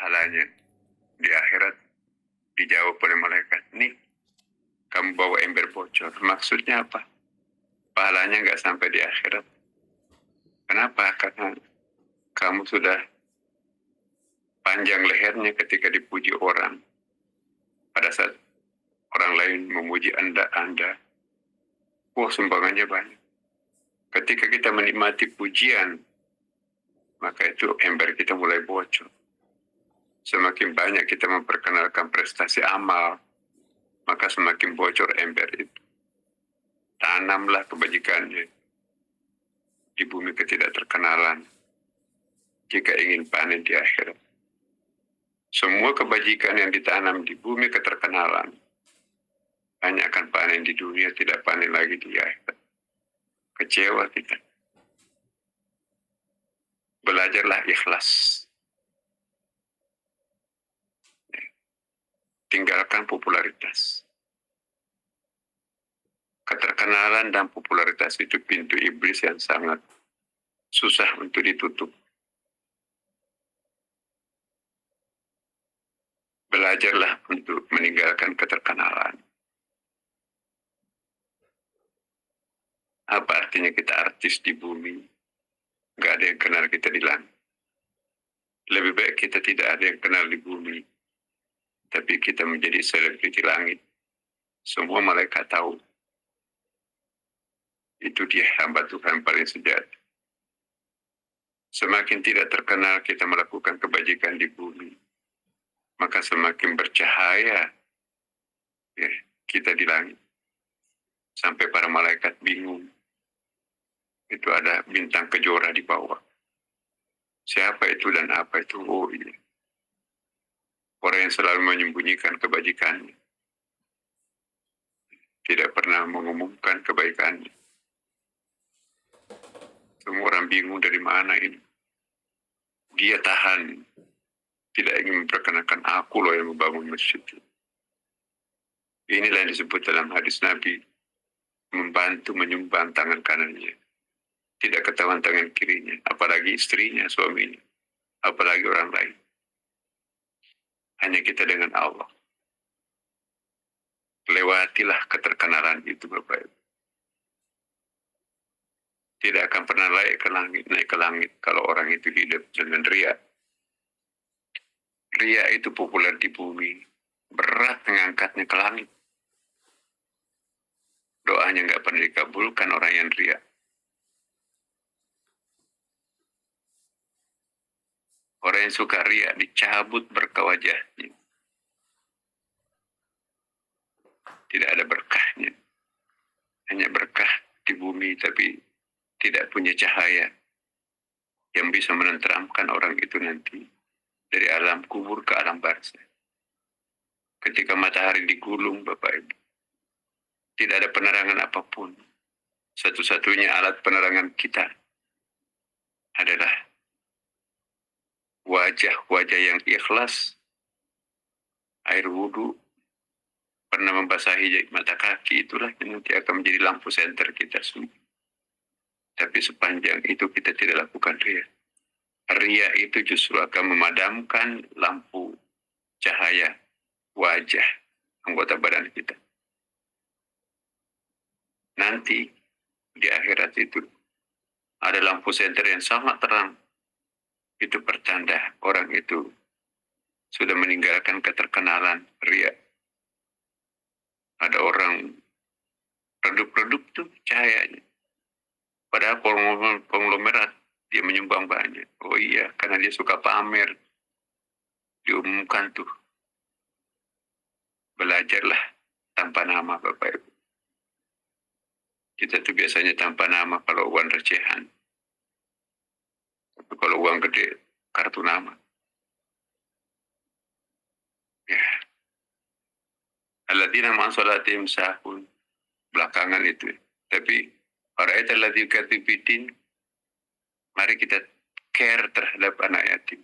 pahalanya di akhirat dijawab oleh malaikat. Nih, kamu bawa ember bocor. Maksudnya apa? Pahalanya nggak sampai di akhirat. Kenapa? Karena kamu sudah panjang lehernya ketika dipuji orang. Pada saat orang lain memuji Anda, wah sumbangannya banyak. Ketika kita menikmati pujian, maka itu ember kita mulai bocor. Semakin banyak kita memperkenalkan prestasi amal, maka semakin bocor ember itu. Tanamlah kebajikannya di bumi ketidakterkenalan jika ingin panen di akhirat. Semua kebajikan yang ditanam di bumi keterkenalan hanya akan panen di dunia, tidak panen lagi di akhirat. Kecewa kita. Belajarlah ikhlas. Tinggalkan popularitas. Keterkenalan dan popularitas itu pintu iblis yang sangat susah untuk ditutup. Belajarlah untuk meninggalkan keterkenalan. Apa artinya kita artis di bumi? Gak ada yang kenal kita di langit. Lebih baik kita tidak ada yang kenal di bumi, tapi kita menjadi selebriti langit. Semua malaikat tahu. Itu dia hamba Tuhan paling sejati. Semakin tidak terkenal kita melakukan kebajikan di bumi, maka semakin bercahaya ya, kita di langit. Sampai para malaikat bingung. Itu ada bintang kejora di bawah. Siapa itu dan apa itu? Oh iya. Orang yang selalu menyembunyikan kebajikannya. Tidak pernah mengumumkan kebaikannya. Semua orang bingung dari mana ini. Dia tahan. Tidak ingin memperkenalkan aku loh yang membangun masjid. Inilah yang disebut dalam hadis Nabi. Membantu menyumbang tangan kanannya. Tidak ketahuan tangan kirinya. Apalagi istrinya, suaminya. Apalagi orang lain. Hanya kita dengan Allah. Lewatilah keterkenalan itu Bapak Ibu. Tidak akan pernah naik ke langit kalau orang itu hidup dengan ria. Ria itu populer di bumi. Berat mengangkatnya ke langit. Doanya nggak pernah dikabulkan orang yang ria. Orang yang suka ria dicabut berkah wajahnya. Tidak ada berkahnya. Hanya berkah di bumi tapi tidak punya cahaya yang bisa menenteramkan orang itu nanti dari alam kubur ke alam barzah. Ketika matahari digulung Bapak Ibu, tidak ada penerangan apapun. Satu-satunya alat penerangan kita adalah wajah-wajah yang ikhlas, air wudhu, pernah membasahi mata kaki, itulah yang nanti akan menjadi lampu senter kita semua. Tapi sepanjang itu kita tidak lakukan ria. Ria itu justru akan memadamkan lampu cahaya wajah anggota badan kita. Nanti di akhirat itu ada lampu senter yang sangat terang. Itu pertanda orang itu sudah meninggalkan keterkenalan ria. Ada orang redup-redup tuh cahayanya. Padahal konglomerat dia menyumbang banyak. Oh iya, karena dia suka pamer. Diumumkan tuh. Belajarlah tanpa nama Bapak Ibu. Kita tuh biasanya tanpa nama kalau uang recehan. Tapi kalau uang gede, kartu nama. Ya. Alladzina ma'an salatihim sahun. Belakangan itu. Tapi ra'aita alladzi katibidin. Mari kita care terhadap anak yatim.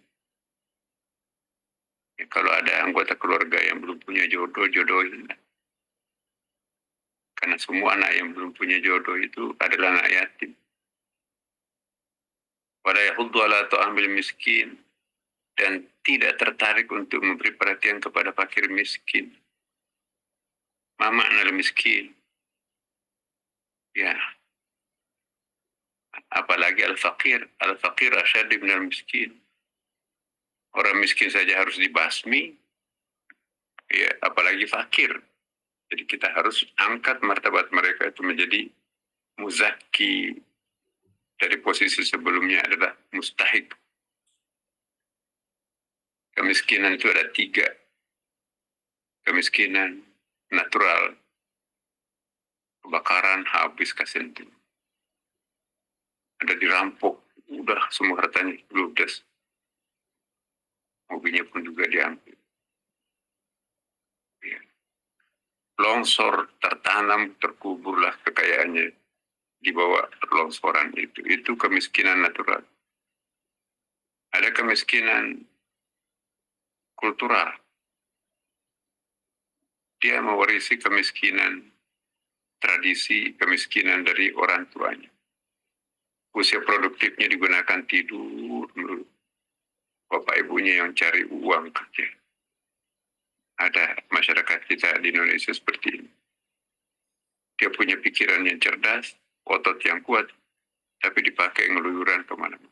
Ya, kalau ada anggota keluarga yang belum punya jodoh, jodohin. Karena semua anak yang belum punya jodoh itu adalah anak yatim. Wala yahuddu ala ta'amil miskin. Dan tidak tertarik untuk memberi perhatian kepada fakir miskin. Mama anal miskin. Ya. Apalagi al-fakir. Al-fakir asyaddi minal miskin. Orang miskin saja harus dibasmi. Ya, apalagi fakir. Jadi kita harus angkat martabat mereka itu menjadi muzaki. Dari posisi sebelumnya adalah mustahik. Kemiskinan itu ada 3. Kemiskinan natural. Kebakaran habis kasentu. Ada dirampok. Udah semua hartanya ludes. Mobilnya pun juga diambil. Ya. Longsor tertanam, terkuburlah kekayaannya di bawah longsoran itu. Itu kemiskinan natural. Ada kemiskinan kultural. Dia mewarisi kemiskinan tradisi, kemiskinan dari orang tuanya. Usia produktifnya digunakan tidur menurut bapak ibunya yang cari uang kerja. Ada masyarakat kita di Indonesia seperti ini. Dia punya pikiran yang cerdas, otot yang kuat, tapi dipakai ngeluyuran kemana-mana.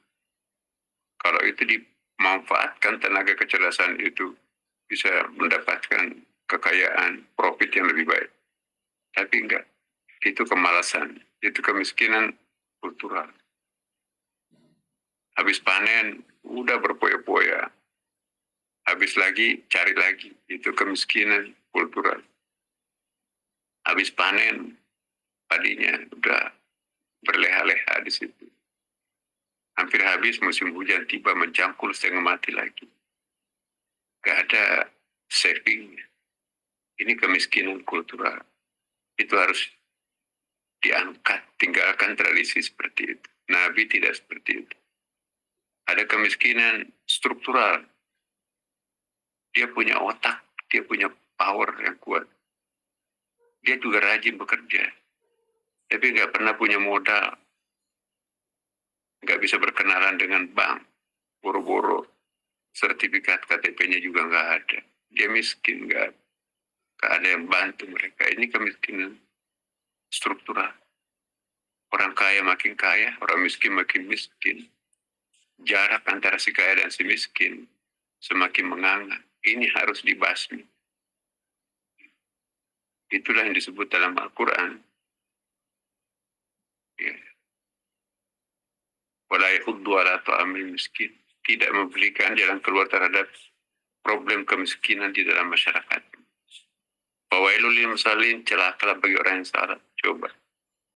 Kalau itu dimanfaatkan tenaga kecerdasan itu, bisa mendapatkan kekayaan, profit yang lebih baik. Tapi enggak, itu kemalasan, itu kemiskinan kultural. Habis panen, udah berpoya-poya. Habis lagi, cari lagi. Itu kemiskinan kultural. Habis panen, padinya udah berleha-leha di situ. Hampir habis musim hujan tiba mencangkul setengah mati lagi. Gak ada savingnya. Ini kemiskinan kultural. Itu harus diangkat, tinggalkan tradisi seperti itu. Nabi tidak seperti itu. Ada kemiskinan struktural. Dia punya otak, dia punya power yang kuat. Dia juga rajin bekerja. Tapi nggak pernah punya modal. Nggak bisa berkenalan dengan bank. Boro-boro. Sertifikat KTP-nya juga nggak ada. Dia miskin, nggak ada yang bantu mereka. Ini kemiskinan struktural. Orang kaya makin kaya, orang miskin makin miskin. Jarak antara si kaya dan si miskin semakin menganga. Ini harus dibasmi. Itulah yang disebut dalam Al-Quran. Ya. Wala yahuddu ala ta'amil miskin. Tidak memberikan jalan keluar terhadap problem kemiskinan di dalam masyarakat. Fawailul lil musallin, celakalah bagi orang yang salat. Coba.